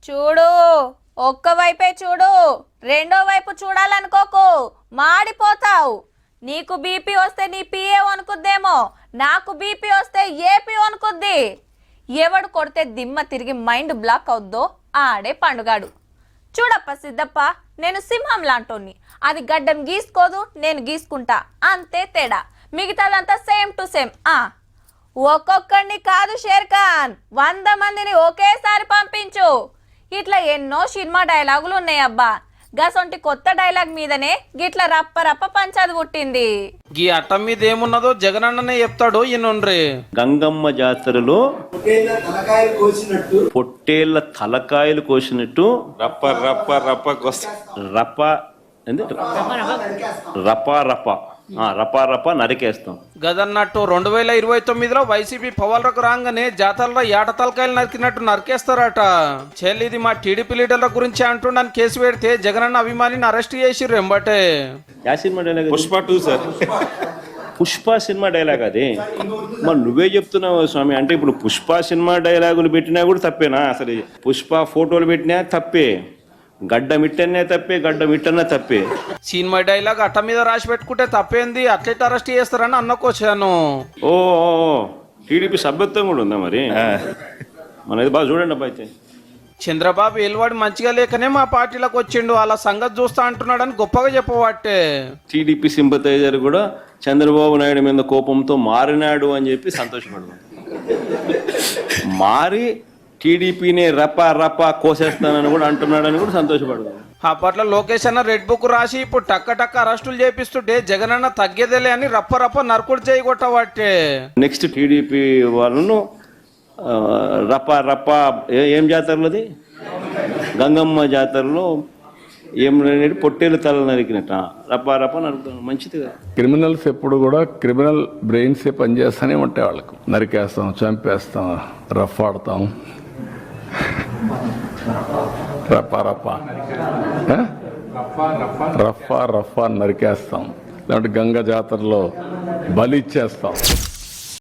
చూడు, ఒక్క వైపే చూడు, రెండో వైపు చూడాలనుకోకు, మాడిపోతావు. నీకు బీపీ వస్తే నీ పిఏ వణుకుద్దేమో, నాకు బీపీ వస్తే ఏపీ వణుకుద్ది. ఎవడు కొడితే దిమ్మ తిరిగి మైండ్ బ్లాక్ అవుద్దో ఆడే పండుగాడు. చూడప్ప సిద్ధప్ప, నేను సింహం లాంటోని. అది గడ్డం గీసుకోదు, నేను గీసుకుంటా, అంతే తేడా. మిగతాదంతా సేమ్ టు సేమ్. ఒక్కొక్కడిని కాదు షేర్ఖాన్, 100 మందిని ఒకేసారి పంపించు. ఇట్లా ఎన్నో సినిమా డైలాగులు ఉన్నాయి అబ్బా. గసొంటి కొత్త డైలాగ్ మీదనే గిట్ల రప్ప రప్ప పంచాది పుట్టింది. గీ అట్టం మీద ఏమున్నదో జగనన్ననే చెప్తాడు ఈయనుండ్రి. గంగమ్మ జాతరలో పొట్టేళ్ల తలకాయలు కోసినట్టు రప్ప రప్ప రప్ప రప రప నరికేస్తాం. గదన్నట్టు 2029లో వైసీపీ పవర్లకు రాగానే జాతరలో ఏట తలకాయలు నరికినట్టు నరికేస్తారట. చెల్లిది మా టీడీపీ లీడర్ల గురించి అంటుండని కేసు పెడితే జగనన్న అభిమానిని అరెస్ట్ చేసిర్రు ఎంబటే. Cinema dialogue Pushpa 2 sir. Pushpa cinema dialogue అది. మరి నువ్వే చెప్తున్నావు స్వామి. అంటే ఇప్పుడు పుష్ప సినిమా డైలాగులు పెట్టినా కూడా తప్పేనా? అసలు పుష్ప ఫోటోలు పెట్టినా తప్పే, గడ్డ మిట్టనే తప్పే, గడ్డ మిట్టనే తప్పే. సినిమా డైలాగ్ అట్ట మీద రాసి పెట్టుకుంటే తప్పేంది? అట్లెట్ అరెస్ట్ చేస్తారని అన్నకొచ్చాను. ఓ టీడీపీ సభ్యత్వం కూడా ఉందా మరి? మనది బాగా చూడండి అబ్బా. అయితే చంద్రబాబు ఏలువాడు మంచిగా లేకనే మా పార్టీలకు వచ్చిండు, అలా సంగతి చూస్తా అంటున్నాడని గొప్పగా చెప్పబట్టే. టీడీపీ సింపతైజర్ కూడా చంద్రబాబు నాయుడు మీద కోపంతో మారినాడు అని చెప్పి సంతోషపడతాం. మారి టీడీపీని రప కోసేస్తానని కూడా అంటున్నాడని కూడా సంతోషపడతాం. అప్పట్లో లోకేష్ అన్న రెడ్ బుక్ రాసి ఇప్పుడు టక్క అరెస్టులు చేపిస్తుంటే జగనన్న తగ్గేదేలే అని రప్ప నరకుడు చేయగొట్టబట్టే. నెక్స్ట్ టీడీపీ వాళ్ళను రప ఏం జాతరలోది, గంగమ్మ జాతరలో ఏం పొట్టేలు తల నరికినట్ట రప నరుకుతాను. మంచిది కదా. క్రిమినల్స్ ఎప్పుడు కూడా క్రిమినల్ బ్రెయిన్సే పనిచేస్తూనే ఉంటాయి. వాళ్ళకు నరికేస్తాం, చంపేస్తాం, రఫ్ ఆడతాం, రఫా నరికేస్తాం. లేదంటే గంగ జాతరలో బలి ఇచ్చేస్తాం.